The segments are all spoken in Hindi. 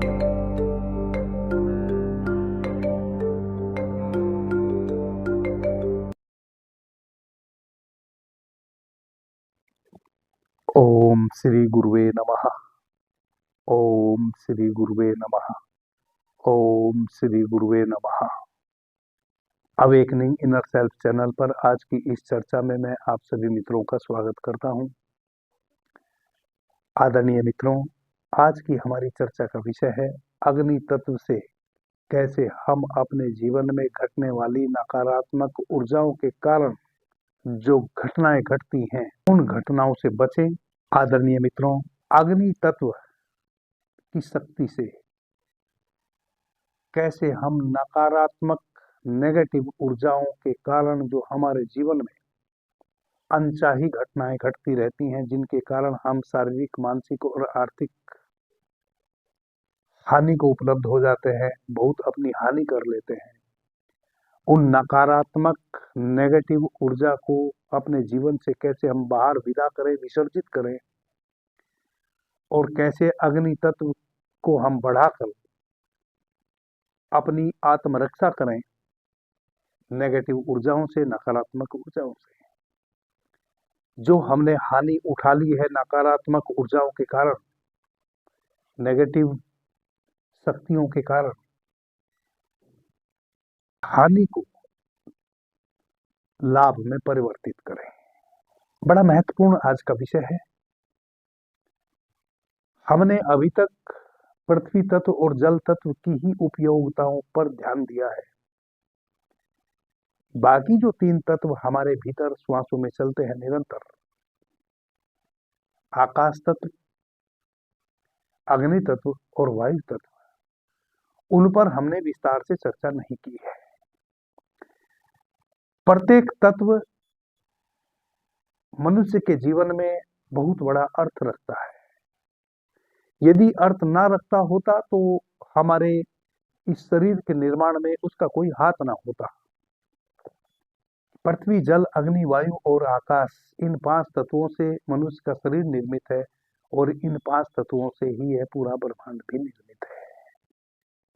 ओम श्री गुरुवे नमः। ओम श्री गुरुवे नमः। ओम श्री गुरुवे नमः। अवेकनिंग इनर सेल्फ चैनल पर आज की इस चर्चा में मैं आप सभी मित्रों का स्वागत करता हूं। आदरणीय मित्रों, आज की हमारी चर्चा का विषय है अग्नि तत्व से कैसे हम अपने जीवन में घटने वाली नकारात्मक ऊर्जाओं के कारण जो घटनाएं घटती हैं उन घटनाओं से बचें। आदरणीय मित्रों, अग्नि तत्व की शक्ति से कैसे हम नकारात्मक नेगेटिव ऊर्जाओं के कारण जो हमारे जीवन में अनचाही घटनाएं घटती रहती हैं, जिनके कारण हम शारीरिक, मानसिक और आर्थिक हानि को उपलब्ध हो जाते हैं, बहुत अपनी हानि कर लेते हैं, उन नकारात्मक नेगेटिव ऊर्जा को अपने जीवन से कैसे हम बाहर विदा करें, विसर्जित करें, और कैसे अग्नि तत्व को हम बढ़ाकर अपनी आत्मरक्षा करें नेगेटिव ऊर्जाओं से, नकारात्मक ऊर्जाओं से। जो हमने हानि उठा ली है नकारात्मक ऊर्जाओं के कारण, नेगेटिव शक्तियों के कारण, हानि को लाभ में परिवर्तित करें। बड़ा महत्वपूर्ण आज का विषय है। हमने अभी तक पृथ्वी तत्व और जल तत्व की ही उपयोगिताओं पर ध्यान दिया है। बाकी जो 3 तत्व हमारे भीतर श्वासों में चलते हैं निरंतर, आकाश तत्व, अग्नि तत्व और वायु तत्व, उन पर हमने विस्तार से चर्चा नहीं की है। प्रत्येक तत्व मनुष्य के जीवन में बहुत बड़ा अर्थ रखता है। यदि अर्थ ना रखता होता तो हमारे इस शरीर के निर्माण में उसका कोई हाथ ना होता। पृथ्वी, जल, अग्नि, वायु और आकाश, इन 5 तत्वों से मनुष्य का शरीर निर्मित है और इन 5 तत्वों से ही यह पूरा ब्रह्मांड भी निर्मित है।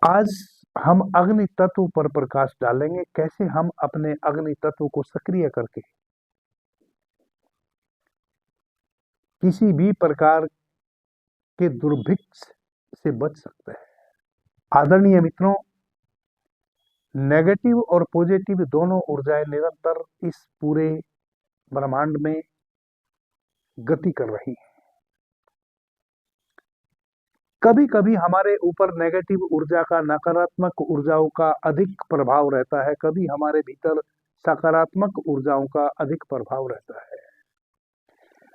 आज हम अग्नि तत्व पर प्रकाश डालेंगे, कैसे हम अपने अग्नि तत्व को सक्रिय करके किसी भी प्रकार के दुर्भिक्ष से बच सकते हैं। आदरणीय मित्रों, नेगेटिव और पॉजिटिव दोनों ऊर्जाएं निरंतर इस पूरे ब्रह्मांड में गति कर रही हैं। कभी कभी हमारे ऊपर नेगेटिव ऊर्जा का, नकारात्मक ऊर्जाओं का अधिक प्रभाव रहता है, कभी हमारे भीतर सकारात्मक ऊर्जाओं का अधिक प्रभाव रहता है।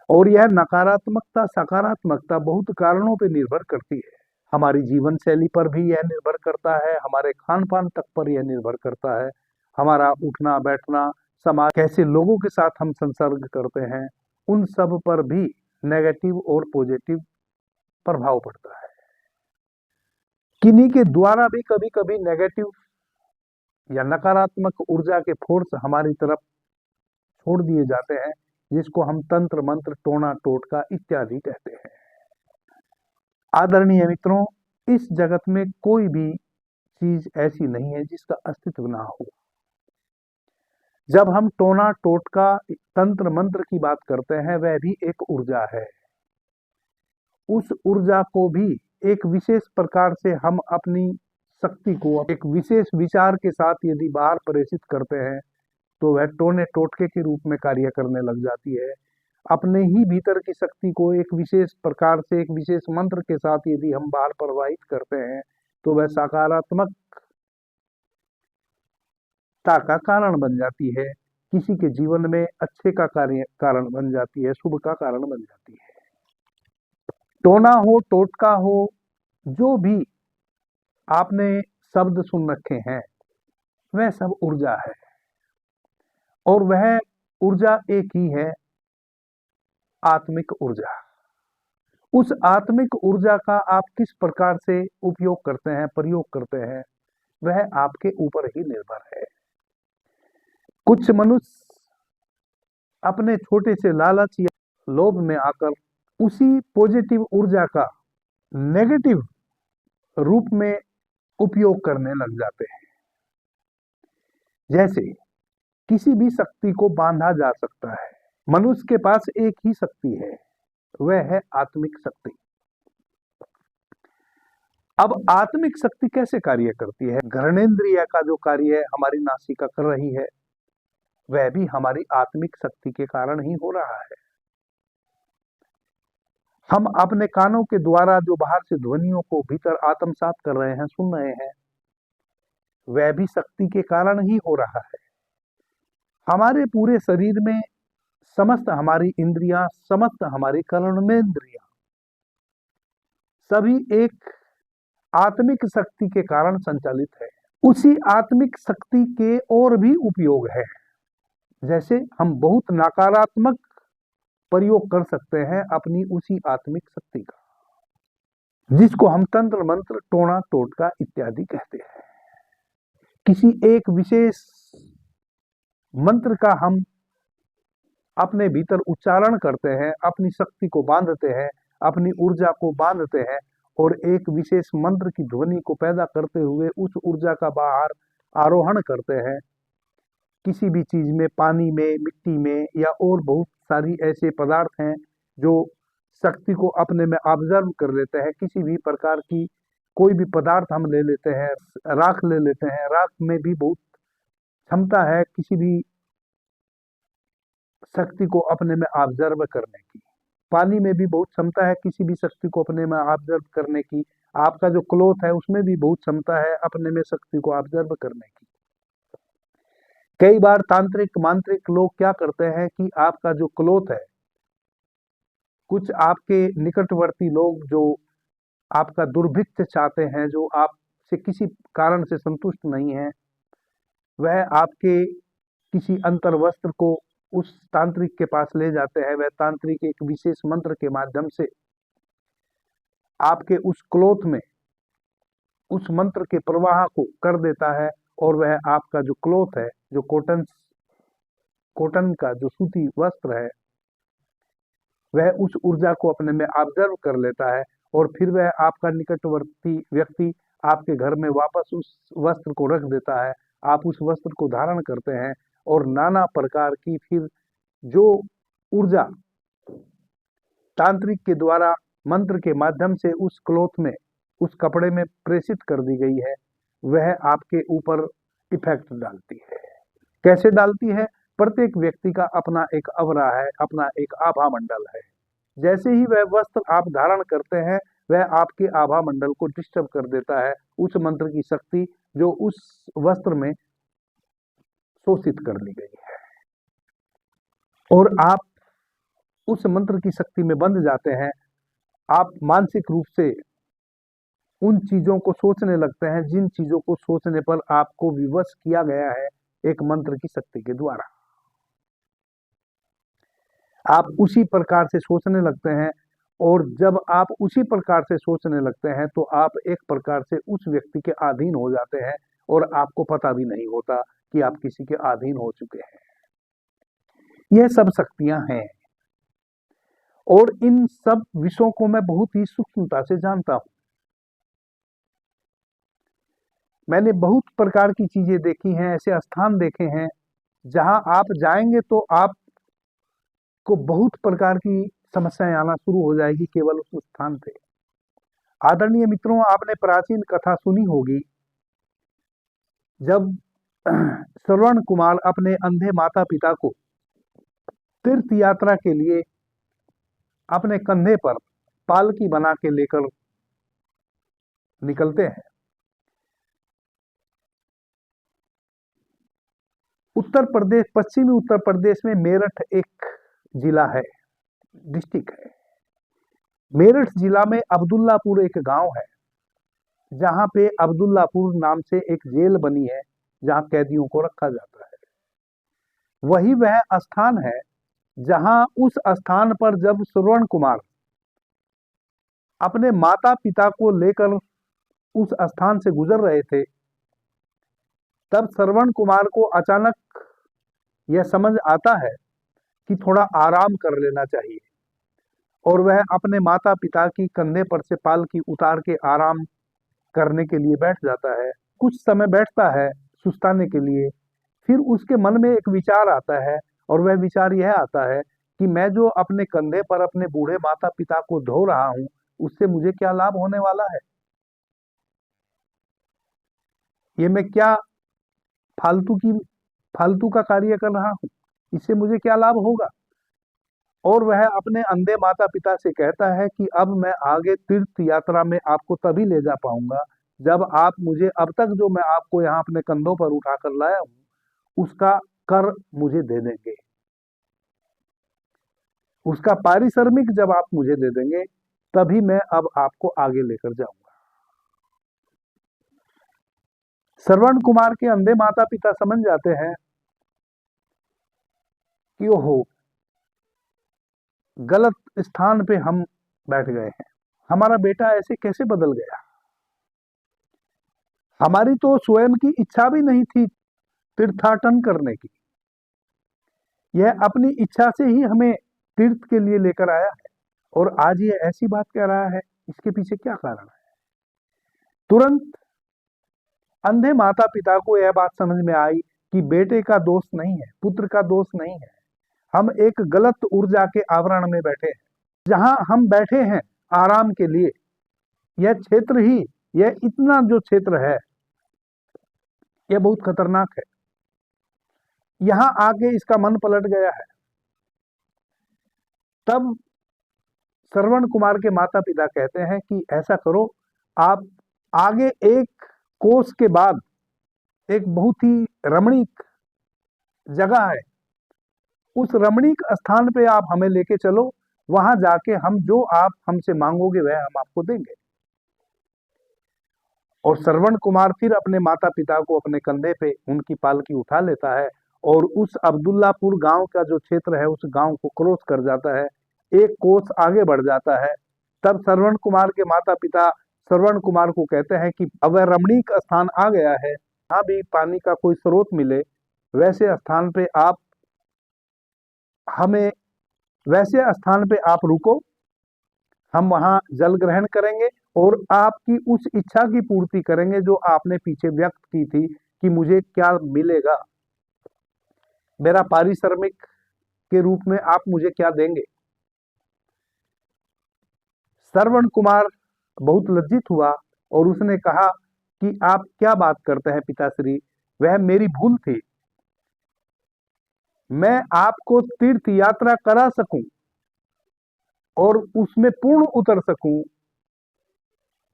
और यह नकारात्मकता, सकारात्मकता बहुत कारणों पर निर्भर करती है। हमारी जीवन शैली पर भी यह निर्भर करता है, हमारे खान पान तक पर यह निर्भर करता है, हमारा उठना बैठना, समाज, कैसे लोगों के साथ हम संसर्ग करते हैं, उन सब पर भी नेगेटिव और पॉजिटिव प्रभाव पड़ता है। किन्हीं के द्वारा भी कभी कभी नेगेटिव या नकारात्मक ऊर्जा के फोर्स हमारी तरफ छोड़ दिए जाते हैं, जिसको हम तंत्र मंत्र, टोना टोटका इत्यादि कहते हैं। आदरणीय मित्रों, इस जगत में कोई भी चीज ऐसी नहीं है जिसका अस्तित्व ना हो। जब हम टोना टोटका, तंत्र मंत्र की बात करते हैं, वह भी एक ऊर्जा है। उस ऊर्जा को भी एक विशेष प्रकार से हम अपनी शक्ति को एक विशेष विचार के साथ यदि बाहर प्रेषित करते हैं तो वह टोने टोटके के रूप में कार्य करने लग जाती है। अपने ही भीतर की शक्ति को एक विशेष प्रकार से, एक विशेष मंत्र के साथ यदि हम बाहर प्रवाहित करते हैं तो वह सकारात्मकता का कारण बन जाती है, किसी के जीवन में अच्छे का कारण बन जाती है, शुभ का कारण बन जाती है। टोना हो, टोटका हो, जो भी आपने शब्द सुन रखे हैं, वह सब ऊर्जा है। और वह ऊर्जा एक ही है, आत्मिक ऊर्जा। उस आत्मिक ऊर्जा का आप किस प्रकार से उपयोग करते हैं, प्रयोग करते हैं, वह आपके ऊपर ही निर्भर है। कुछ मनुष्य अपने छोटे से लालच या लोभ में आकर उसी पॉजिटिव ऊर्जा का नेगेटिव रूप में उपयोग करने लग जाते हैं। जैसे किसी भी शक्ति को बांधा जा सकता है। मनुष्य के पास एक ही शक्ति है, वह है आत्मिक शक्ति। अब आत्मिक शक्ति कैसे कार्य करती है? घ्राणेन्द्रिय का जो कार्य है हमारी नासिका कर रही है, वह भी हमारी आत्मिक शक्ति के कारण ही हो रहा है। हम अपने कानों के द्वारा जो बाहर से ध्वनियों को भीतर आत्मसात कर रहे हैं, सुन रहे हैं, वह भी शक्ति के कारण ही हो रहा है। हमारे पूरे शरीर में समस्त हमारी इंद्रियां, समस्त हमारी कर्मेंद्रियां सभी एक आत्मिक शक्ति के कारण संचालित है। उसी आत्मिक शक्ति के और भी उपयोग है। जैसे हम बहुत नकारात्मक प्रयोग कर सकते हैं अपनी उसी आत्मिक शक्ति का, जिसको हम तंत्र मंत्र, टोना टोटका इत्यादि कहते हैं। किसी एक विशेष मंत्र का हम अपने भीतर उच्चारण करते हैं, अपनी शक्ति को बांधते हैं, अपनी ऊर्जा को बांधते हैं और एक विशेष मंत्र की ध्वनि को पैदा करते हुए उस ऊर्जा का बाहर आरोहण करते हैं। किसी भी चीज में, पानी में, मिट्टी में या और बहुत सारी ऐसे पदार्थ हैं जो शक्ति को अपने में ऑब्जर्व कर लेते हैं। किसी भी प्रकार की कोई भी पदार्थ हम ले लेते हैं, राख ले लेते हैं, राख में भी बहुत क्षमता है किसी भी शक्ति को अपने में ऑब्जर्व करने की। पानी में भी बहुत क्षमता है किसी भी शक्ति को अपने में ऑब्जर्व करने की। आपका जो क्लोथ है उसमें भी बहुत क्षमता है अपने में शक्ति को ऑब्जर्व करने की। कई बार तांत्रिक मांत्रिक लोग क्या करते हैं कि आपका जो क्लोथ है, कुछ आपके निकटवर्ती लोग जो आपका दुर्भिक्ष चाहते हैं, जो आपसे किसी कारण से संतुष्ट नहीं है, वह आपके किसी अंतर वस्त्र को उस तांत्रिक के पास ले जाते हैं। वह तांत्रिक एक विशेष मंत्र के माध्यम से आपके उस क्लोथ में उस मंत्र के प्रवाह को कर देता है और वह आपका जो क्लोथ है, जो कॉटन का जो सूती वस्त्र है, वह उस ऊर्जा को अपने में ऑब्जर्व कर लेता है और फिर वह आपका निकटवर्ती व्यक्ति आपके घर में वापस उस वस्त्र को रख देता है। आप उस वस्त्र को धारण करते हैं और नाना प्रकार की फिर जो ऊर्जा तांत्रिक के द्वारा मंत्र के माध्यम से उस क्लोथ में, उस कपड़े में प्रेषित कर दी गई है, वह आपके ऊपर इफेक्ट डालती है। कैसे डालती है? प्रत्येक व्यक्ति का अपना एक अवरा है, अपना एक आभा मंडल है। जैसे ही वह वस्त्र आप धारण करते हैं, वह आपके आभा मंडल को डिस्टर्ब कर देता है। उस मंत्र की शक्ति जो उस वस्त्र में शोषित कर ली गई है और आप उस मंत्र की शक्ति में बंध जाते हैं। आप मानसिक रूप से उन चीजों को सोचने लगते हैं जिन चीजों को सोचने पर आपको विवश किया गया है एक मंत्र की शक्ति के द्वारा। आप उसी प्रकार से सोचने लगते हैं और जब आप उसी प्रकार से सोचने लगते हैं तो आप एक प्रकार से उस व्यक्ति के अधीन हो जाते हैं और आपको पता भी नहीं होता कि आप किसी के अधीन हो चुके हैं। यह सब शक्तियां हैं और इन सब विषयों को मैं बहुत ही सूक्ष्मता से जानता हूं। मैंने बहुत प्रकार की चीजें देखी हैं, ऐसे स्थान देखे हैं जहां आप जाएंगे तो आपको बहुत प्रकार की समस्याएं आना शुरू हो जाएगी केवल उस स्थान पे। आदरणीय मित्रों, आपने प्राचीन कथा सुनी होगी जब श्रवण कुमार अपने अंधे माता पिता को तीर्थ यात्रा के लिए अपने कंधे पर पालकी बना के लेकर निकलते हैं। उत्तर प्रदेश, पश्चिमी उत्तर प्रदेश में मेरठ एक जिला है, डिस्ट्रिक्ट है। मेरठ जिला में अब्दुल्लापुर एक गांव है, जहां पे अब्दुल्लापुर नाम से एक जेल बनी है जहां कैदियों को रखा जाता है। वही वह स्थान है जहां उस स्थान पर जब श्रवण कुमार अपने माता पिता को लेकर उस स्थान से गुजर रहे थे, तब श्रवण कुमार को अचानक यह समझ आता है कि थोड़ा आराम कर लेना चाहिए और वह अपने माता पिता की कंधे पर से पालकी उतार के आराम करने के लिए बैठ जाता है। कुछ समय बैठता है सुस्ताने के लिए, फिर उसके मन में एक विचार आता है, और वह विचार यह आता है कि मैं जो अपने कंधे पर अपने बूढ़े माता पिता को ढो रहा हूं, उससे मुझे क्या लाभ होने वाला है। ये मैं क्या फालतू का कार्य कर रहा हूं, इससे मुझे क्या लाभ होगा। और वह अपने अंधे माता पिता से कहता है कि अब मैं आगे तीर्थ यात्रा में आपको तभी ले जा पाऊंगा जब आप मुझे अब तक जो मैं आपको यहाँ अपने कंधों पर उठाकर लाया हूं उसका कर मुझे दे देंगे। उसका पारिश्रमिक जब आप मुझे दे देंगे तभी मैं अब आपको आगे लेकर जाऊंगा। श्रवण कुमार के अंधे माता पिता समझ जाते हैं कि ओहो, गलत स्थान पे हम बैठ गए हैं, हमारा बेटा ऐसे कैसे बदल गया। हमारी तो स्वयं की इच्छा भी नहीं थी तीर्थाटन करने की, यह अपनी इच्छा से ही हमें तीर्थ के लिए लेकर आया है, और आज ये ऐसी बात कह रहा है, इसके पीछे क्या कारण है। तुरंत अंधे माता पिता को यह बात समझ में आई कि बेटे का दोष नहीं है, पुत्र का दोष नहीं है, हम एक गलत ऊर्जा के आवरण में बैठे हैं। जहां हम बैठे हैं आराम के लिए, यह क्षेत्र ही, यह इतना जो क्षेत्र है यह बहुत खतरनाक है। यहां आके इसका मन पलट गया है। तब श्रवण कुमार के माता पिता कहते हैं कि ऐसा करो, आप आगे एक कोस के बाद एक बहुत ही रमणीक जगह है, उस रमणीक स्थान पे आप हमें लेके चलो, वहां जाके हम जो आप हमसे मांगोगे वह हम आपको देंगे। और श्रवण कुमार फिर अपने माता पिता को अपने कंधे पे उनकी पालकी उठा लेता है और उस अब्दुल्लापुर गांव का जो क्षेत्र है उस गांव को क्रॉस कर जाता है, एक कोस आगे बढ़ जाता है। तब श्रवण कुमार के माता पिता श्रवण कुमार को कहते हैं कि अब वह रमणीक स्थान आ गया है, जहां भी पानी का कोई स्रोत मिले वैसे स्थान पे आप हमें, वैसे स्थान पे आप रुको, हम वहां जल ग्रहण करेंगे और आपकी उस इच्छा की पूर्ति करेंगे जो आपने पीछे व्यक्त की थी कि मुझे क्या मिलेगा, मेरा पारिश्रमिक के रूप में आप मुझे क्या देंगे। श्रवण कुमार बहुत लज्जित हुआ और उसने कहा कि आप क्या बात करते हैं पिताश्री, वह मेरी भूल थी, मैं आपको तीर्थ यात्रा करा सकूं और उसमें पूर्ण उतर सकूं,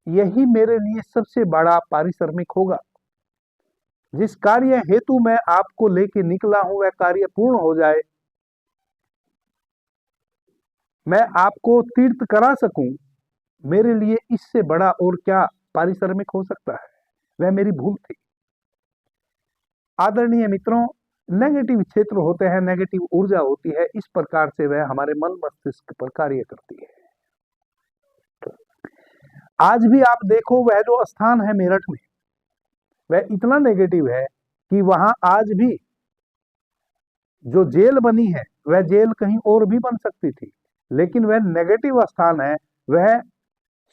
यही मेरे लिए सबसे बड़ा पारिश्रमिक होगा। जिस कार्य हेतु मैं आपको लेके निकला हूं वह कार्य पूर्ण हो जाए, मैं आपको तीर्थ करा सकूं, मेरे लिए इससे बड़ा और क्या पारिश्रमिक हो सकता है, वह मेरी भूल थी। आदरणीय मित्रों, नेगेटिव क्षेत्र होते हैं, नेगेटिव ऊर्जा होती है, इस प्रकार से वह हमारे मन मस्तिष्क पर कार्य करती है। आज भी आप देखो वह जो स्थान है मेरठ में, वह इतना नेगेटिव है कि वहां आज भी जो जेल बनी है वह जेल कहीं और भी बन सकती थी, लेकिन वह नेगेटिव स्थान है, वह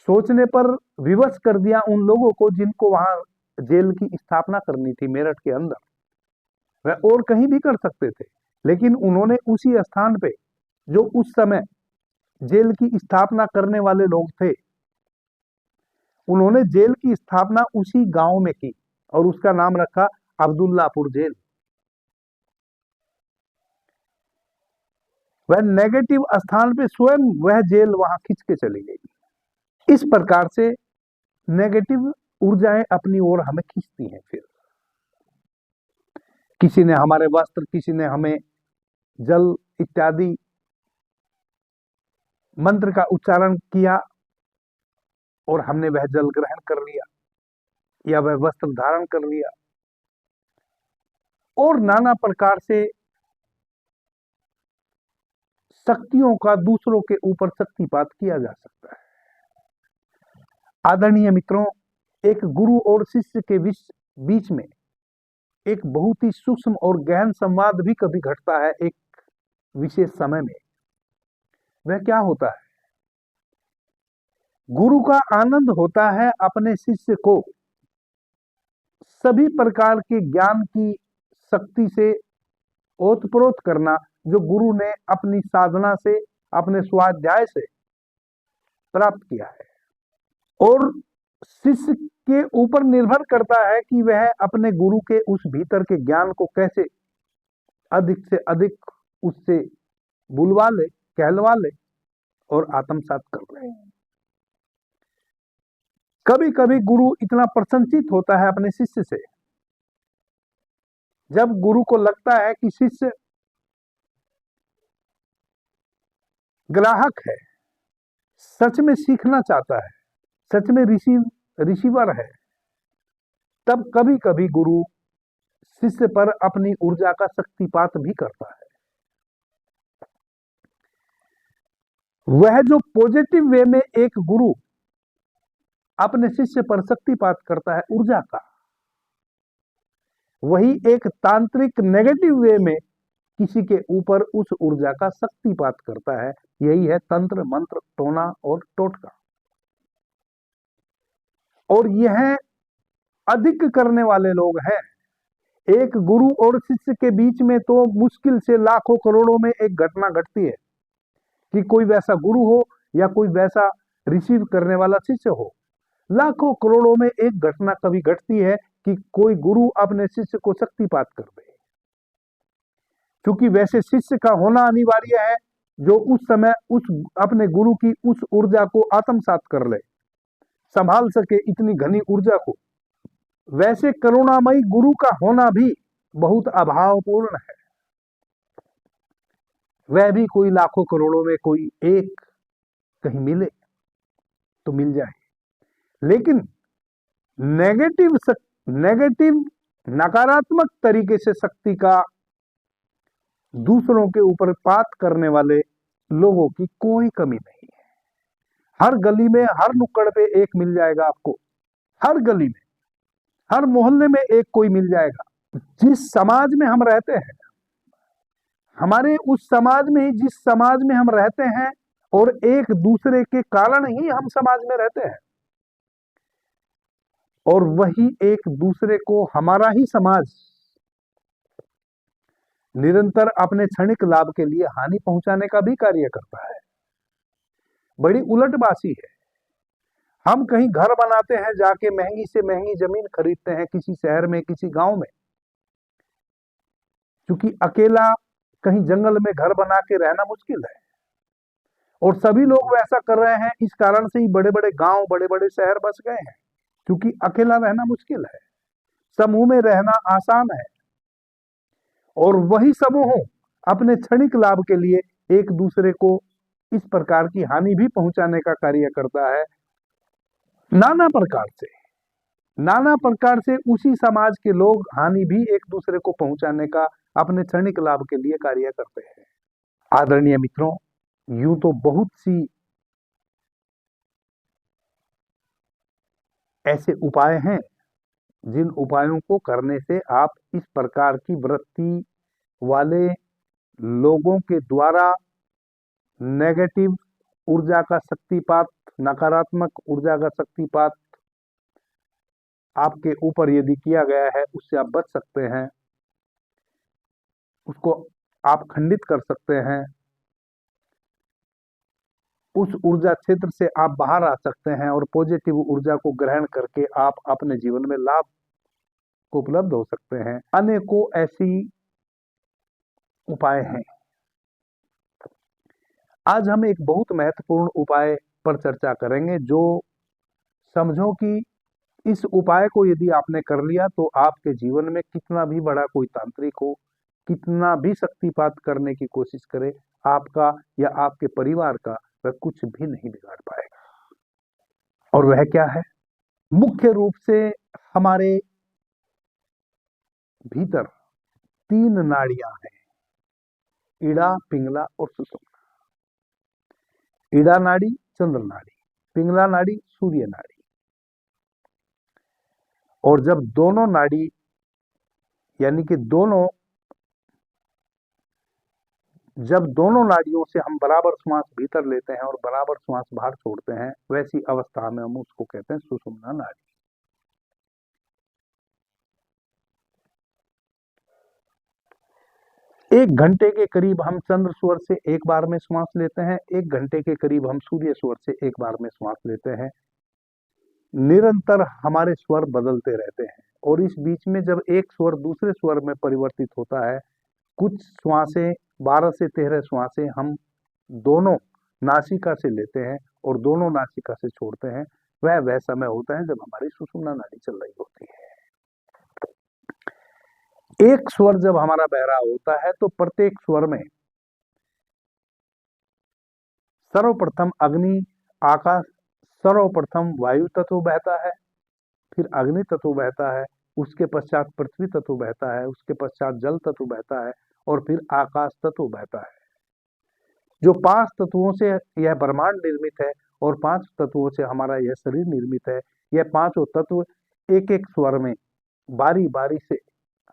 सोचने पर विवश कर दिया उन लोगों को जिनको वहां जेल की स्थापना करनी थी मेरठ के अंदर। वह और कहीं भी कर सकते थे, लेकिन उन्होंने उसी स्थान पे जो उस समय जेल की स्थापना करने वाले लोग थे, उन्होंने जेल की स्थापना उसी गांव में की और उसका नाम रखा अब्दुल्लापुर जेल। वह नेगेटिव स्थान पे स्वयं वह जेल वहां खींच के चली गई। इस प्रकार से नेगेटिव ऊर्जाएं अपनी ओर हमें खींचती हैं। फिर किसी ने हमारे वस्त्र, किसी ने हमें जल इत्यादि मंत्र का उच्चारण किया और हमने वह जल ग्रहण कर लिया या वह वस्त्र धारण कर लिया, और नाना प्रकार से शक्तियों का दूसरों के ऊपर शक्तिपात किया जा सकता है। आदरणीय मित्रों, एक गुरु और शिष्य के बीच में एक बहुत ही सूक्ष्म और गहन संवाद भी कभी घटता है एक विशेष समय में। वह क्या होता है, गुरु का आनंद होता है अपने शिष्य को सभी प्रकार के ज्ञान की शक्ति से ओतप्रोत करना, जो गुरु ने अपनी साधना से, अपने स्वाध्याय से प्राप्त किया है। और शिष्य के ऊपर निर्भर करता है कि वह अपने गुरु के उस भीतर के ज्ञान को कैसे अधिक से अधिक उससे बुलवा ले, कहलवा ले और आत्मसात कर ले। कभी कभी गुरु इतना प्रसन्नचित होता है अपने शिष्य से, जब गुरु को लगता है कि शिष्य ग्राहक है, सच में सीखना चाहता है, सच में रिसीवर है, तब कभी कभी गुरु शिष्य पर अपनी ऊर्जा का शक्तिपात भी करता है। वह जो पॉजिटिव वे में एक गुरु अपने शिष्य पर शक्तिपात करता है ऊर्जा का, वही एक तांत्रिक नेगेटिव वे में किसी के ऊपर उस ऊर्जा का शक्तिपात करता है। यही है तंत्र, मंत्र, टोना और टोटका। और यह अधिक करने वाले लोग हैं। एक गुरु और शिष्य के बीच में तो मुश्किल से लाखों करोड़ों में एक घटना घटती है कि कोई वैसा गुरु हो या कोई वैसा रिसीव करने वाला शिष्य हो। लाखों करोड़ों में एक घटना कभी घटती है कि कोई गुरु अपने शिष्य को शक्तिपात कर दे, क्योंकि वैसे शिष्य का होना अनिवार्य है जो उस समय उस अपने गुरु की उस ऊर्जा को आत्मसात कर ले, संभाल सके इतनी घनी ऊर्जा को। वैसे करुणामयी गुरु का होना भी बहुत अभावपूर्ण है। वह भी कोई लाखों करोड़ों में कोई एक कहीं मिले तो मिल जाए, लेकिन नेगेटिव नकारात्मक तरीके से शक्ति का दूसरों के ऊपर पात करने वाले लोगों की कोई कमी नहीं है। हर गली में, हर नुक्कड़ पे एक मिल जाएगा आपको, हर गली में, हर मोहल्ले में एक कोई मिल जाएगा। जिस समाज में हम रहते हैं, हमारे उस समाज में ही, जिस समाज में हम रहते हैं और एक दूसरे के कारण ही हम समाज में रहते हैं, और वही एक दूसरे को हमारा ही समाज निरंतर अपने क्षणिक लाभ के लिए हानि पहुंचाने का भी कार्य करता है। बड़ी उलटबासी है। हम कहीं घर बनाते हैं, जाके महंगी से महंगी जमीन खरीदते हैं किसी शहर में, किसी गांव में, क्योंकि अकेला कहीं जंगल में घर बना के रहना मुश्किल है। और सभी लोग वैसा कर रहे हैं, इस कारण से ही बड़े बड़े गांव, बड़े बड़े शहर बस गए हैं, क्योंकि अकेला रहना मुश्किल है, समूह में रहना आसान है। और वही समूह अपने क्षणिक लाभ के लिए एक दूसरे को इस प्रकार की हानि भी पहुंचाने का कार्य करता है। नाना प्रकार से उसी समाज के लोग हानि भी एक दूसरे को पहुंचाने का अपने क्षणिक लाभ के लिए कार्य करते हैं। आदरणीय मित्रों, यूं तो बहुत सी ऐसे उपाय हैं जिन उपायों को करने से आप इस प्रकार की वृत्ति वाले लोगों के द्वारा नेगेटिव ऊर्जा का शक्तिपात, नकारात्मक ऊर्जा का शक्तिपात आपके ऊपर यदि किया गया है, उससे आप बच सकते हैं, उसको आप खंडित कर सकते हैं, उस ऊर्जा क्षेत्र से आप बाहर आ सकते हैं और पॉजिटिव ऊर्जा को ग्रहण करके आप अपने जीवन में लाभ को उपलब्ध हो सकते हैं। अनेकों ऐसी उपाय हैं। आज हम एक बहुत महत्वपूर्ण उपाय पर चर्चा करेंगे, जो समझो कि इस उपाय को यदि आपने कर लिया तो आपके जीवन में कितना भी बड़ा कोई तांत्रिक हो, कितना भी शक्तिपात करने की कोशिश करे, आपका या आपके परिवार का वह कुछ भी नहीं बिगाड़ पाएगा। और वह क्या है? मुख्य रूप से हमारे भीतर 3 नाड़ियां हैं, ईड़ा, पिंगला और सुषुम्ना। ईड़ा नाड़ी चंद्र नाड़ी, पिंगला नाड़ी सूर्य नाड़ी। और जब दोनों नाड़ी यानी कि दोनों जब दोनों नाड़ियों से हम बराबर श्वास भीतर लेते हैं और बराबर श्वास बाहर छोड़ते हैं, वैसी अवस्था में हम उसको कहते हैं सुषुम्ना नाड़ी। 1 घंटे के करीब हम चंद्र स्वर से एक बार में श्वास लेते हैं, 1 घंटे के करीब हम सूर्य स्वर से एक बार में श्वास लेते हैं। निरंतर हमारे स्वर बदलते रहते हैं और इस बीच में जब एक स्वर दूसरे स्वर में परिवर्तित होता है, कुछ श्वासें 12 से 13 श्वासें हम दोनों नासिका से लेते हैं और दोनों नासिका से छोड़ते हैं। वह समय होता है जब हमारी सुषुम्ना नाड़ी चल रही होती है। एक स्वर जब हमारा बह रहा होता है तो प्रत्येक स्वर में सर्वप्रथम अग्नि, आकाश, सर्वप्रथम वायु तत्व बहता है, फिर अग्नि तत्व बहता है, उसके पश्चात पृथ्वी तत्व बहता है, उसके पश्चात जल तत्व बहता है और फिर आकाश तत्व बहता है। जो 5 तत्वों से यह ब्रह्मांड निर्मित है और 5 तत्वों से हमारा यह शरीर निर्मित है, यह पांचों तत्व एक एक स्वर में बारी बारी से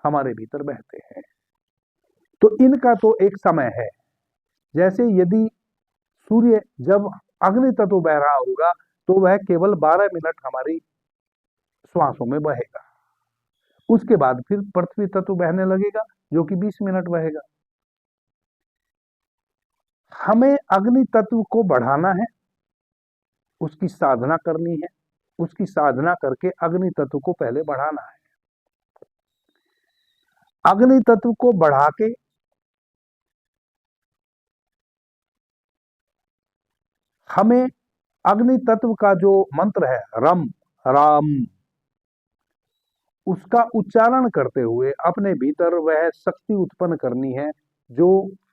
हमारे भीतर बहते हैं। तो इनका तो एक समय है। जैसे यदि सूर्य जब अग्नि तत्व बह रहा होगा तो वह केवल 12 मिनट हमारी श्वासों में बहेगा, उसके बाद फिर पृथ्वी तत्व बहने लगेगा जो कि 20 मिनट बहेगा। हमें अग्नि तत्व को बढ़ाना है, उसकी साधना करनी है, उसकी साधना करके अग्नि तत्व को पहले बढ़ाना है। अग्नि तत्व को बढ़ा के हमें अग्नि तत्व का जो मंत्र है रम राम, उसका उच्चारण करते हुए अपने भीतर वह शक्ति उत्पन्न करनी है जो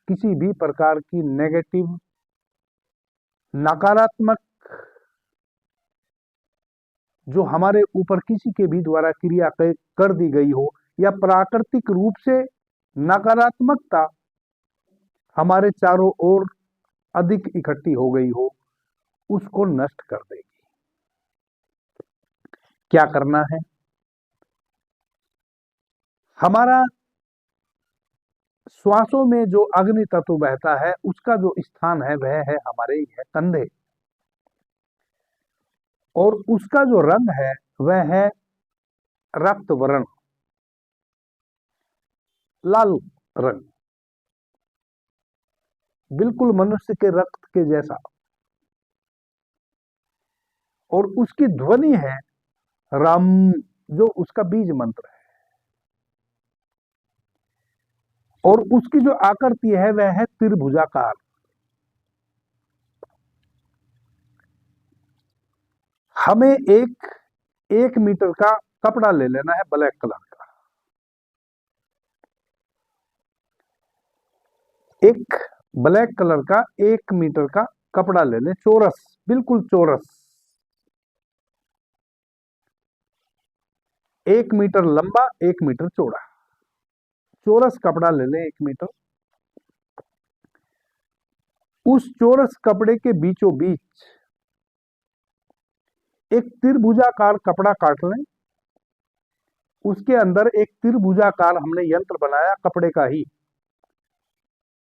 किसी भी प्रकार की नेगेटिव, नकारात्मक, जो हमारे ऊपर किसी के भी द्वारा क्रिया कर दी गई हो या प्राकृतिक रूप से नकारात्मकता हमारे चारों ओर अधिक इकट्ठी हो गई हो, उसको नष्ट कर देगी। क्या करना है? हमारा श्वासों में जो अग्नि तत्व बहता है उसका जो स्थान है वह है हमारे यह कंधे, और उसका जो रंग है वह है रक्त वर्ण, लाल रंग, बिल्कुल मनुष्य के रक्त के जैसा। और उसकी ध्वनि है राम, जो उसका बीज मंत्र है। और उसकी जो आकृति है वह है त्रिभुजाकार। हमें एक मीटर का कपड़ा ले लेना है ब्लैक कलर का, एक ब्लैक कलर का 1 मीटर का कपड़ा ले लें, चौरस, बिल्कुल चौरस, 1 मीटर लंबा 1 मीटर चौड़ा चौरस कपड़ा ले लें 1 मीटर। उस चौरस कपड़े के बीचों बीच एक त्रिभुजाकार कपड़ा काट लें, उसके अंदर एक त्रिभुजाकार हमने यंत्र बनाया कपड़े का ही,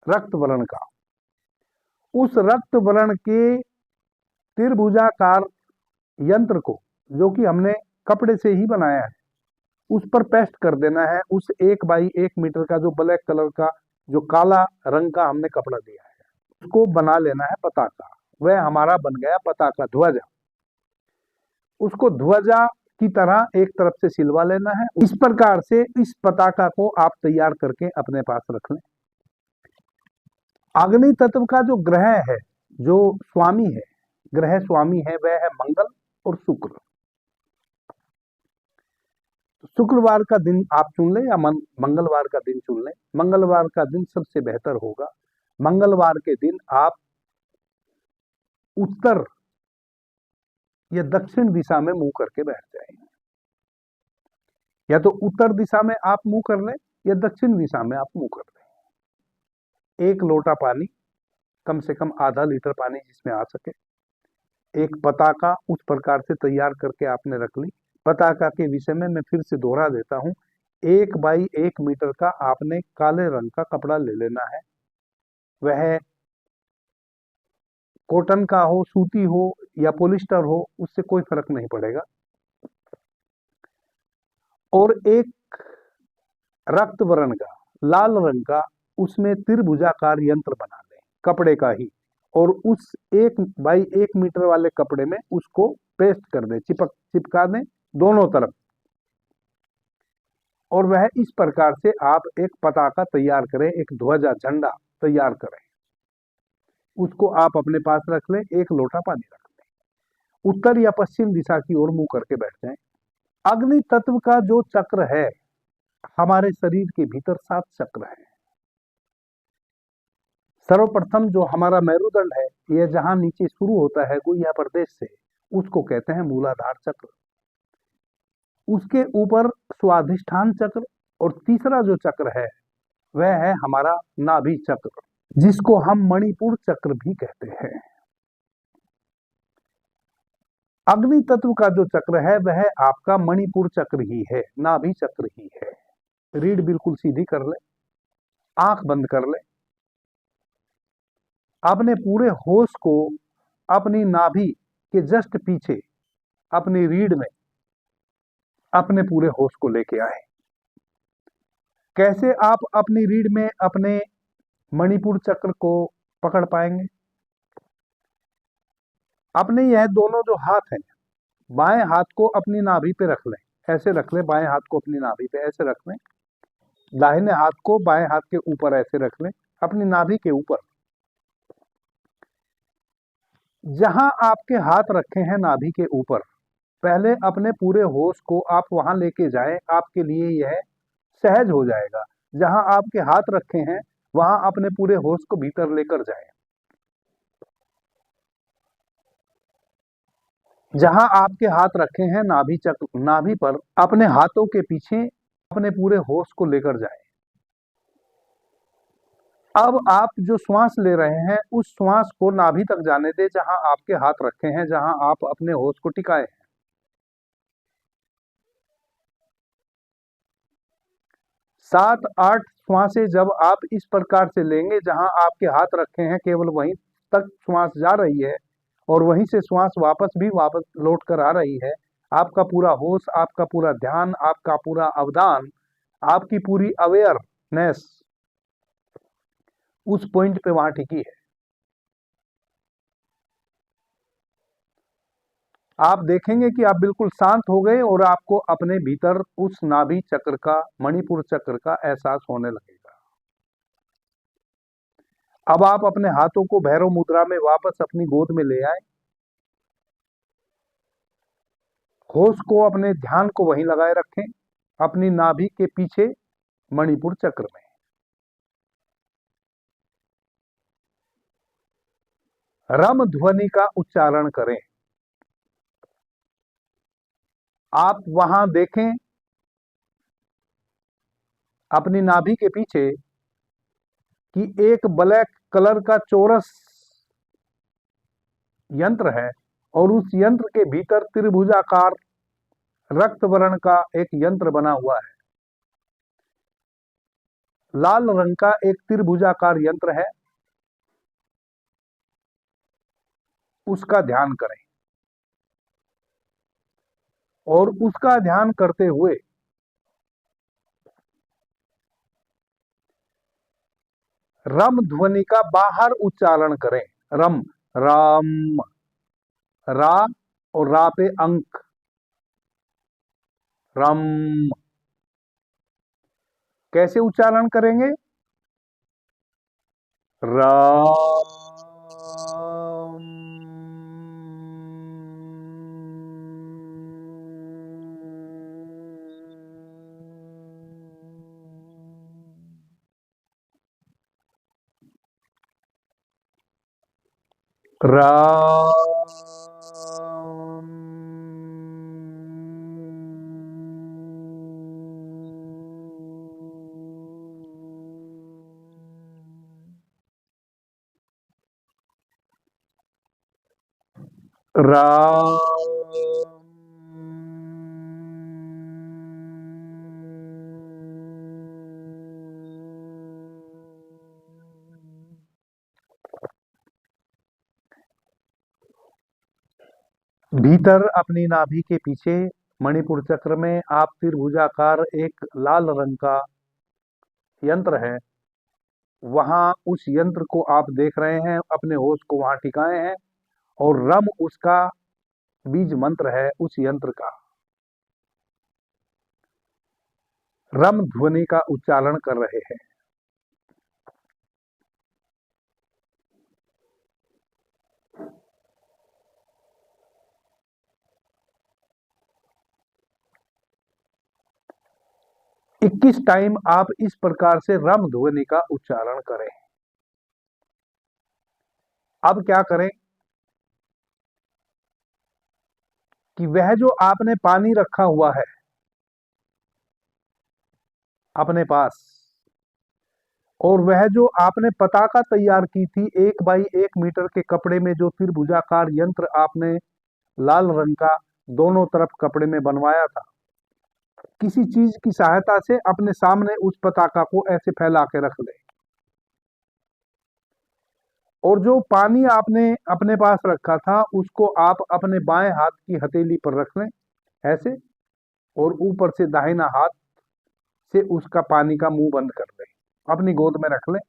रक्त वर्ण का। उस रक्त वर्ण के त्रिभुजाकार यंत्र को, जो कि हमने कपड़े से ही बनाया है, उस पर पेस्ट कर देना है उस 1 बाई 1 मीटर का जो ब्लैक कलर का, जो काला रंग का हमने कपड़ा दिया है, उसको बना लेना है पताका। वह हमारा बन गया पताका, ध्वजा। उसको ध्वजा की तरह एक तरफ से सिलवा लेना है। इस प्रकार से इस पताका को आप तैयार करके अपने पास रख लें। अग्नि तत्व का जो ग्रह है, जो स्वामी है, ग्रह स्वामी है, वह है मंगल और शुक्र। शुक्रवार का दिन आप चुन लें या मंगलवार का दिन चुन लें। मंगलवार का दिन सबसे बेहतर होगा। मंगलवार के दिन आप उत्तर या दक्षिण दिशा में मुंह करके बैठ जाएं। या तो उत्तर दिशा में आप मुंह कर लें या दक्षिण दिशा में आप मुंह कर लें। 1 लोटा पानी, कम से कम आधा लीटर पानी जिसमें आ सके, एक पताका उस प्रकार से तैयार करके आपने रख ली। पताका के विषय में मैं फिर से दोहरा देता हूं, 1 बाई 1 मीटर का आपने काले रंग का कपड़ा ले लेना है। वह कॉटन का हो, सूती हो या पॉलिस्टर हो, उससे कोई फर्क नहीं पड़ेगा। और एक रक्त वर्ण का, लाल रंग का, उसमें त्रिभुजाकार यंत्र बना लें कपड़े का ही, और उस 1 बाई 1 मीटर वाले कपड़े में उसको पेस्ट कर दें, चिपका दें दोनों तरफ। और वह इस प्रकार से आप एक पताका तैयार करें, एक ध्वजा, झंडा तैयार करें। उसको आप अपने पास रख लें, एक लोटा पानी रख लें, उत्तर या पश्चिम दिशा की ओर मुंह करके बैठ जाएं। अग्नि तत्व का जो चक्र है, हमारे शरीर के भीतर 7 चक्र है। सर्वप्रथम जो हमारा मेरुदंड है, यह जहां नीचे शुरू होता है गुह्या प्रदेश से, उसको कहते हैं मूलाधार चक्र। उसके ऊपर स्वाधिष्ठान चक्र, और तीसरा जो चक्र है वह है हमारा नाभि चक्र, जिसको हम मणिपुर चक्र भी कहते हैं। अग्नि तत्व का जो चक्र है वह आपका मणिपुर चक्र ही है, नाभि चक्र ही है। रीढ़ बिल्कुल सीधी कर ले, आंख बंद कर ले, अपने पूरे होश को अपनी नाभि के जस्ट पीछे, अपनी रीढ़ में अपने पूरे होश को लेके आए। कैसे आप अपनी रीढ़ में अपने मणिपुर चक्र को पकड़ पाएंगे? अपने यह दोनों जो हाथ हैं, बाएं हाथ को अपनी नाभि पे रख लें, ऐसे रख लें, बाएं हाथ को अपनी नाभि पे ऐसे रख लें, दाहिने हाथ को बाएं हाथ के ऊपर ऐसे रख लें, अपनी नाभि के ऊपर। जहां आपके हाथ रखे हैं नाभि के ऊपर, पहले अपने पूरे होश को आप वहां लेके जाएं, आपके लिए यह सहज हो जाएगा। जहां आपके हाथ रखे हैं वहां अपने पूरे होश को भीतर लेकर जाएं। जहां आपके हाथ रखे हैं नाभि चक्र, नाभि पर अपने हाथों के पीछे अपने पूरे होश को लेकर जाएं। अब आप जो श्वास ले रहे हैं उस श्वास को नाभि तक जाने दें, जहां आपके हाथ रखे हैं, जहां आप अपने होश को टिकाए हैं। 7-8 श्वासें जब आप इस प्रकार से लेंगे, जहां आपके हाथ रखे हैं केवल वहीं तक श्वास जा रही है और वहीं से श्वास वापस लौट कर आ रही है। आपका पूरा होश, आपका पूरा ध्यान, आपका पूरा अवधान, आपकी पूरी अवेयरनेस उस पॉइंट पे वहां टिकी है। आप देखेंगे कि आप बिल्कुल शांत हो गए और आपको अपने भीतर उस नाभि चक्र का, मणिपुर चक्र का एहसास होने लगेगा। अब आप अपने हाथों को भैरव मुद्रा में वापस अपनी गोद में ले आए, होश को, अपने ध्यान को वहीं लगाए रखें, अपनी नाभि के पीछे मणिपुर चक्र में। रम ध्वनि का उच्चारण करें। आप वहां देखें अपनी नाभि के पीछे कि एक ब्लैक कलर का चौरस यंत्र है, और उस यंत्र के भीतर त्रिभुजाकार रक्त वर्ण का एक यंत्र बना हुआ है। लाल रंग का एक त्रिभुजाकार यंत्र है, उसका ध्यान करें। और उसका ध्यान करते हुए रम ध्वनि का बाहर उच्चारण करें। रम, राम, रा और रा पे अंक, रम। कैसे उच्चारण करेंगे? राम। राम। राम। भीतर अपनी नाभि के पीछे मणिपुर चक्र में आप त्रिभुजाकार एक लाल रंग का यंत्र है, वहां उस यंत्र को आप देख रहे हैं, अपने होश को वहां टिकाए हैं और रम उसका बीज मंत्र है। उस यंत्र का रम ध्वनि का उच्चारण कर रहे हैं। इक्कीस टाइम आप इस प्रकार से रम ध्वनि का उच्चारण करें। अब क्या करें कि वह जो आपने पानी रखा हुआ है अपने पास, और वह जो आपने पताका तैयार की थी 1 बाई 1 मीटर के कपड़े में, जो त्रिभुजाकार यंत्र आपने लाल रंग का दोनों तरफ कपड़े में बनवाया था, किसी चीज की सहायता से अपने सामने उस पताका को ऐसे फैला के रख ले। और जो पानी आपने अपने पास रखा था उसको आप अपने बाएं हाथ की हथेली पर रख लें ऐसे, और ऊपर से दाहिना हाथ से उसका पानी का मुंह बंद कर लें, अपनी गोद में रख लें।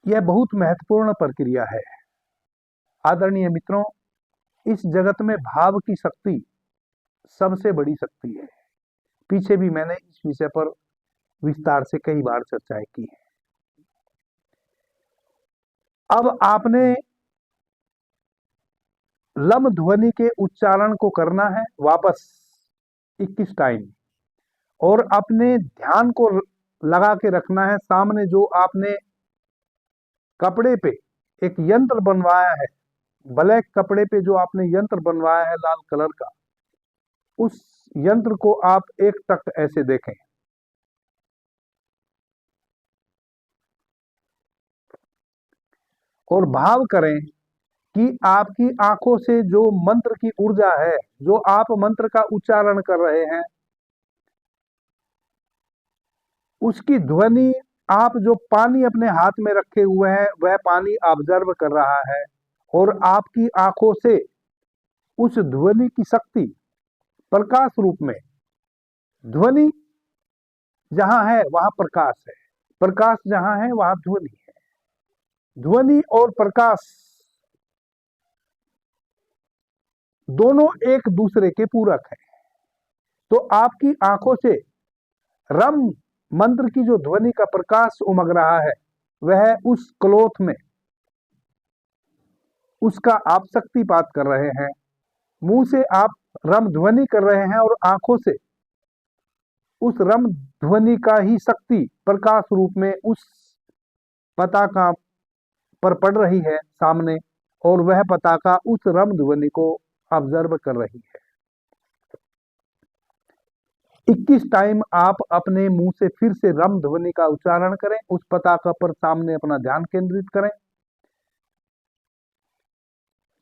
यह बहुत महत्वपूर्ण प्रक्रिया है आदरणीय मित्रों। इस जगत में भाव की शक्ति सबसे बड़ी शक्ति है। पीछे भी मैंने इस विषय पर विस्तार से कई बार चर्चाएं की है। अब आपने लम ध्वनि के उच्चारण को करना है वापस 21 टाइम, और अपने ध्यान को लगा के रखना है सामने जो आपने कपड़े पे एक यंत्र बनवाया है, ब्लैक कपड़े पे जो आपने यंत्र बनवाया है लाल कलर का, उस यंत्र को आप एक टक ऐसे देखें। और भाव करें कि आपकी आंखों से जो मंत्र की ऊर्जा है, जो आप मंत्र का उच्चारण कर रहे हैं, उसकी ध्वनि आप जो पानी अपने हाथ में रखे हुए हैं वह पानी ऑब्जर्व कर रहा है, और आपकी आंखों से उस ध्वनि की शक्ति प्रकाश रूप में, ध्वनि जहां है वहां प्रकाश है, प्रकाश जहां है वहां ध्वनि है, ध्वनि और प्रकाश दोनों एक दूसरे के पूरक हैं। तो आपकी आंखों से रम मंत्र की जो ध्वनि का प्रकाश उमग रहा है, वह उस क्लॉथ में उसका आप शक्तिपात कर रहे हैं। मुंह से आप रम ध्वनि कर रहे हैं और आंखों से उस रम ध्वनि का ही शक्ति प्रकाश रूप में उस पताका पर पड़ रही है सामने, और वह पताका उस रम ध्वनि को ऑब्जर्व कर रही है। 21 टाइम आप अपने मुंह से फिर से रम ध्वनि का उच्चारण करें, उस पताका पर सामने अपना ध्यान केंद्रित करें।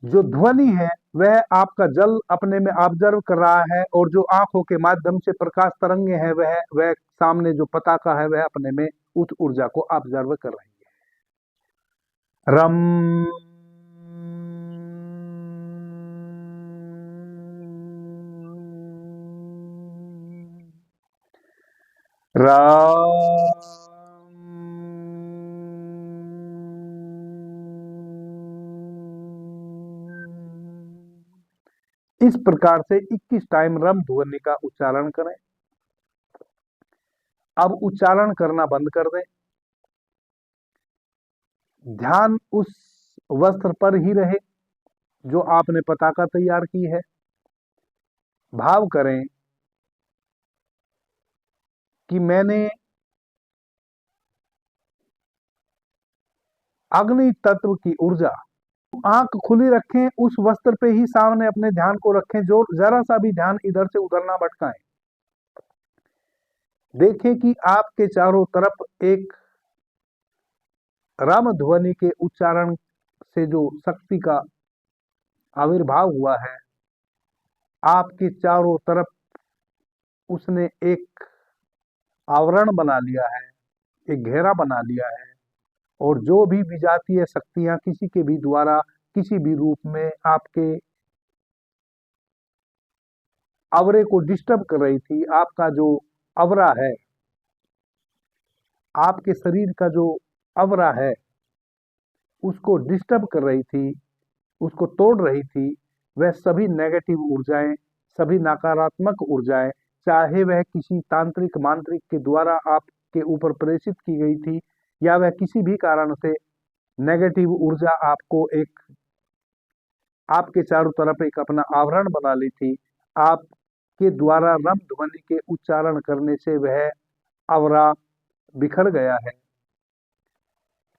जो ध्वनि है वह आपका जल अपने में ऑब्जर्व कर रहा है, और जो आंखों के माध्यम से प्रकाश तरंगे हैं वह सामने जो पताका है वह अपने में उस ऊर्जा को ऑब्जर्व कर रही है। रम इस प्रकार से 21 टाइम रम ध्वनि का उच्चारण करें। अब उच्चारण करना बंद कर दें, ध्यान उस वस्त्र पर ही रहे जो आपने पताका तैयार की है। भाव करें कि मैंने अग्नि तत्व की ऊर्जा, आंख खुली रखें, उस वस्त्र पे ही सामने अपने ध्यान को रखें, जो जरा सा भी ध्यान इधर से उधर ना भटकाएं। देखें कि आपके चारों तरफ एक राम ध्वनि के उच्चारण से जो शक्ति का आविर्भाव हुआ है, आपके चारों तरफ उसने एक आवरण बना लिया है, एक घेरा बना लिया है, और जो भी विजातीय शक्तियां किसी के भी द्वारा किसी भी रूप में आपके आवरे को डिस्टर्ब कर रही थी, आपका जो आवरा है, आपके शरीर का जो आवरा है, उसको डिस्टर्ब कर रही थी, उसको तोड़ रही थी, वह सभी नेगेटिव ऊर्जाएं, सभी नकारात्मक ऊर्जाएं, चाहे वह किसी तांत्रिक मांत्रिक के द्वारा आपके ऊपर प्रेषित की गई थी, या वह किसी भी कारण से नेगेटिव ऊर्जा आपको एक आपके चारों तरफ एक अपना आवरण बना ली थी, आपके द्वारा रम ध्वनि के उच्चारण करने से वह आवरा बिखर गया है,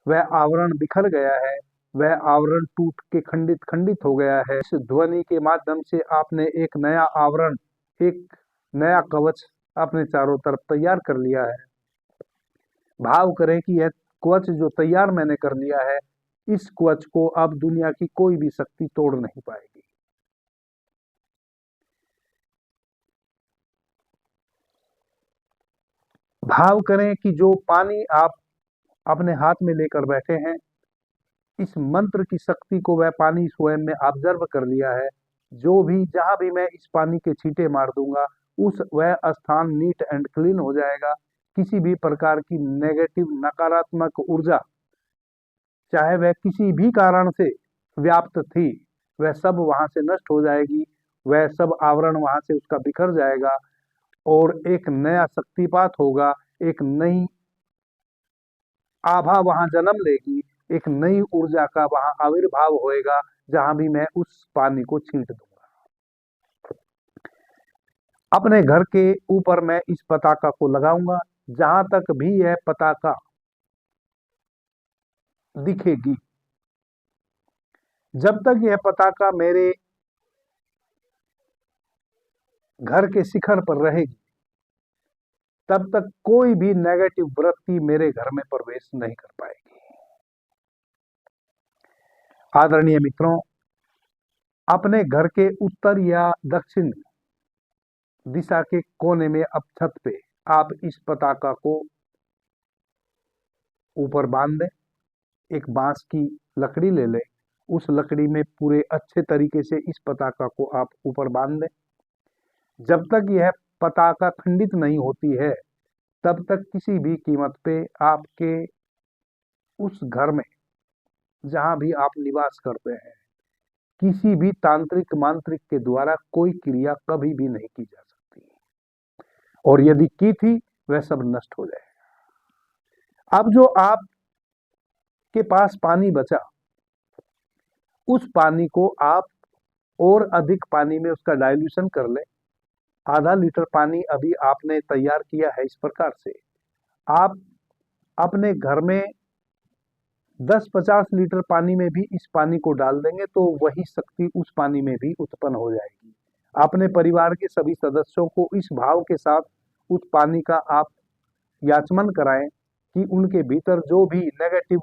वह आवरण बिखर गया है, वह आवरण टूट के खंडित खंडित हो गया है। इस ध्वनि के माध्यम से आपने एक नया आवरण, एक नया कवच अपने चारों तरफ तैयार कर लिया है। भाव करें कि यह कवच जो तैयार मैंने कर लिया है, इस कवच को अब दुनिया की कोई भी शक्ति तोड़ नहीं पाएगी। भाव करें कि जो पानी आप अपने हाथ में लेकर बैठे हैं, इस मंत्र की शक्ति को वह पानी स्वयं में ऑब्जर्व कर लिया है। जो भी जहां भी मैं इस पानी के छींटे मार दूंगा, उस वह स्थान नीट एंड क्लीन हो जाएगा। किसी भी प्रकार की नेगेटिव नकारात्मक ऊर्जा, चाहे वह किसी भी कारण से व्याप्त थी, वह सब वहां से नष्ट हो जाएगी, वह सब आवरण वहां से उसका बिखर जाएगा और एक नया शक्तिपात होगा, एक नई आभा वहां जन्म लेगी, एक नई ऊर्जा का वहां आविर्भाव होएगा, जहां भी मैं उस पानी को छींट दूंगा। अपने घर के ऊपर मैं इस पताका को लगाऊंगा। जहां तक भी यह पताका दिखेगी, जब तक यह पताका मेरे घर के शिखर पर रहेगी, तब तक कोई भी नेगेटिव वृत्ति मेरे घर में प्रवेश नहीं कर पाएगी। आदरणीय मित्रों, अपने घर के उत्तर या दक्षिण दिशा के कोने में अब छत पे आप इस पताका को ऊपर बांध दें। एक बांस की लकड़ी ले लें, उस लकड़ी में पूरे अच्छे तरीके से इस पताका को आप ऊपर बांध दें। जब तक यह पताका खंडित नहीं होती है, तब तक किसी भी कीमत पे आपके उस घर में जहां भी आप निवास करते हैं, किसी भी तांत्रिक मांत्रिक के द्वारा कोई क्रिया कभी भी नहीं की जा सकती, और यदि की थी वह सब नष्ट हो जाएगा। अब जो आपके पास पानी बचा, उस पानी को आप और अधिक पानी में उसका डाइल्यूशन कर ले। आधा लीटर पानी अभी आपने तैयार किया है। इस प्रकार से आप अपने घर में 10-50 लीटर पानी में भी इस पानी को डाल देंगे तो वही शक्ति उस पानी में भी उत्पन्न हो जाएगी। अपने परिवार के सभी सदस्यों को इस भाव के साथ उस पानी का आप याचमन कराएं कि उनके भीतर जो भी नेगेटिव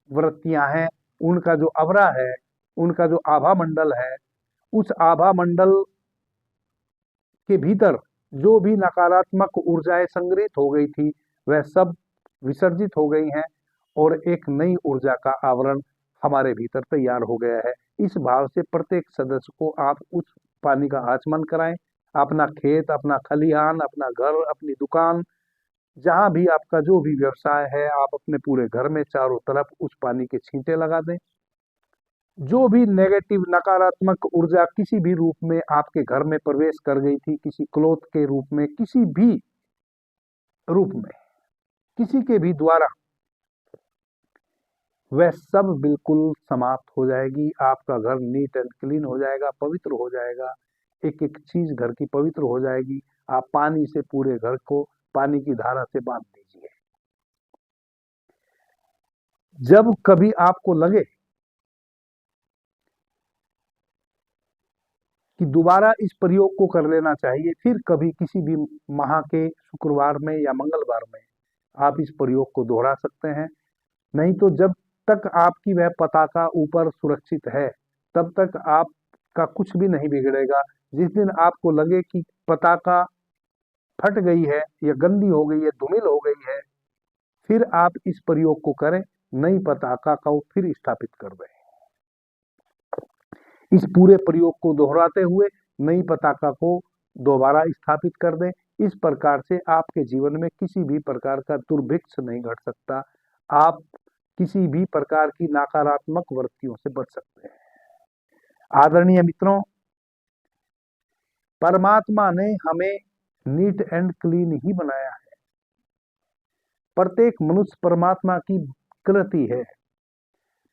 वृत्तियां हैं, उनका जो आवरा है, उनका जो आभा मंडल है, उस आभा मंडल के भीतर जो भी नकारात्मक ऊर्जाएं संग्रहित हो गई थी, वह सब विसर्जित हो गई हैं और एक नई ऊर्जा का आवरण हमारे भीतर तैयार हो गया है। इस भाव से प्रत्येक सदस्य को आप उस पानी का आचमन कराएं। अपना खेत, अपना खलिहान, अपना घर, अपनी दुकान, जहां भी आपका जो भी व्यवसाय है, आप अपने पूरे घर में चारों तरफ उस पानी के छींटे लगा दें। जो भी नेगेटिव नकारात्मक ऊर्जा किसी भी रूप में आपके घर में प्रवेश कर गई थी, किसी क्लोथ के रूप में, किसी भी रूप में, किसी के भी द्वारा, वह सब बिल्कुल समाप्त हो जाएगी। आपका घर नीट एंड क्लीन हो जाएगा, पवित्र हो जाएगा। एक एक चीज घर की पवित्र हो जाएगी। आप पानी से पूरे घर को पानी की धारा से बांध दीजिए। जब कभी आपको लगे कि दोबारा इस प्रयोग को कर लेना चाहिए, फिर कभी किसी भी माह के शुक्रवार में या मंगलवार में आप इस प्रयोग को दोहरा सकते हैं। नहीं तो जब तक आपकी वह पताका ऊपर सुरक्षित है, तब तक आपका कुछ भी नहीं बिगड़ेगा। जिस दिन आपको लगे कि पताका फट गई है या गंदी हो गई है, धूमिल हो गई है, फिर आप इस प्रयोग को करें, नई पताका को फिर स्थापित कर दें। इस पूरे प्रयोग को दोहराते हुए नई पताका को दोबारा स्थापित कर दें। इस प्रकार से आपके जीवन में किसी भी प्रकार का दुर्भिक्ष नहीं घट सकता। आप किसी भी प्रकार की नकारात्मक वृत्तियों से बच सकते हैं। आदरणीय मित्रों, परमात्मा ने हमें नीट एंड क्लीन ही बनाया है। प्रत्येक मनुष्य परमात्मा की कृति है।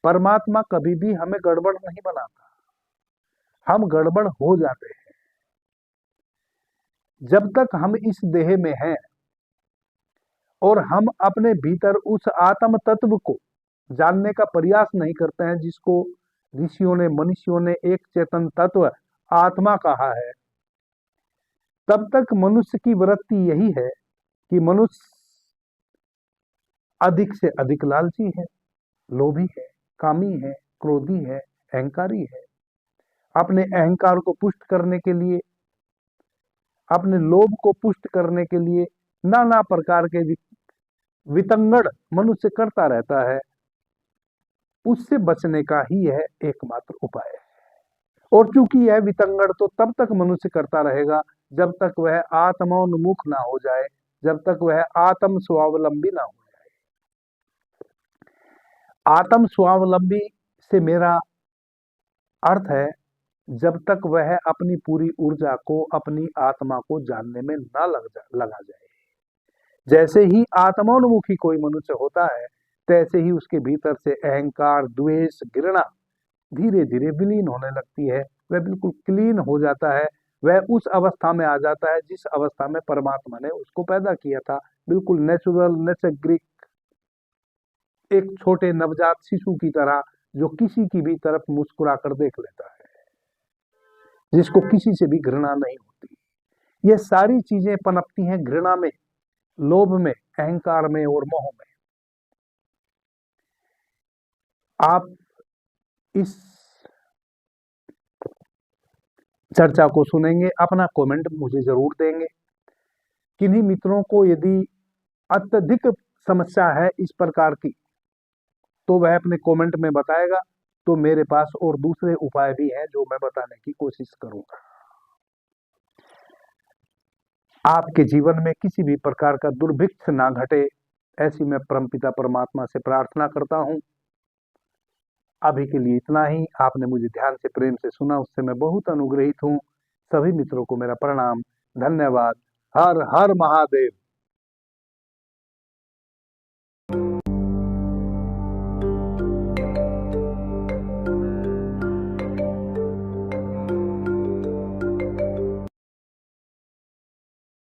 परमात्मा कभी भी हमें गड़बड़ नहीं बनाता, हम गड़बड़ हो जाते हैं। जब तक हम इस देह में हैं और हम अपने भीतर उस आत्म तत्व को जानने का प्रयास नहीं करते हैं, जिसको ऋषियों ने, मनुष्यों ने एक चेतन तत्व आत्मा कहा है, तब तक मनुष्य की वृत्ति यही है कि मनुष्य अधिक से अधिक लालची है, लोभी है, कामी है, क्रोधी है, अहंकारी है। अपने अहंकार को पुष्ट करने के लिए, अपने लोभ को पुष्ट करने के लिए नाना प्रकार के वितंगड़ मनुष्य करता रहता है। उससे बचने का ही यह एकमात्र उपाय है। और चूंकि यह वितंगड़ तो तब तक मनुष्य करता रहेगा जब तक वह आत्मोन्मुख ना हो जाए, जब तक वह आत्म स्वावलंबी ना हो जाए। आत्म स्वावलंबी से मेरा अर्थ है जब तक वह अपनी पूरी ऊर्जा को, अपनी आत्मा को जानने में ना लगा जाए। जैसे ही आत्मोन्मुखी कोई मनुष्य होता है, तैसे ही उसके भीतर से अहंकार, द्वेष, घृणा धीरे धीरे विलीन होने लगती है। वह बिल्कुल क्लीन हो जाता है। वह उस अवस्था में आ जाता है जिस अवस्था में परमात्मा ने उसको पैदा किया था। बिल्कुल नेचुरल, नेचग्रिक, एक छोटे नवजात शिशु की तरह, जो किसी की भी तरफ मुस्कुरा कर देख लेता है, जिसको किसी से भी घृणा नहीं होती। ये सारी चीजें पनपती हैं घृणा में, लोभ में, अहंकार में और मोह में। आप इस चर्चा को सुनेंगे, अपना कमेंट मुझे जरूर देंगे। किन्हीं मित्रों को यदि अत्यधिक समस्या है इस प्रकार की, तो वह अपने कमेंट में बताएगा। तो मेरे पास और दूसरे उपाय भी हैं जो मैं बताने की कोशिश करूंगा। आपके जीवन में किसी भी प्रकार का दुर्भिक्ष ना घटे, ऐसी मैं परमपिता परमात्मा से प्रार्थना करता हूं। अभी के लिए इतना ही। आपने मुझे ध्यान से, प्रेम से सुना, उससे मैं बहुत अनुग्रहित हूं। सभी मित्रों को मेरा प्रणाम, धन्यवाद। हर हर महादेव।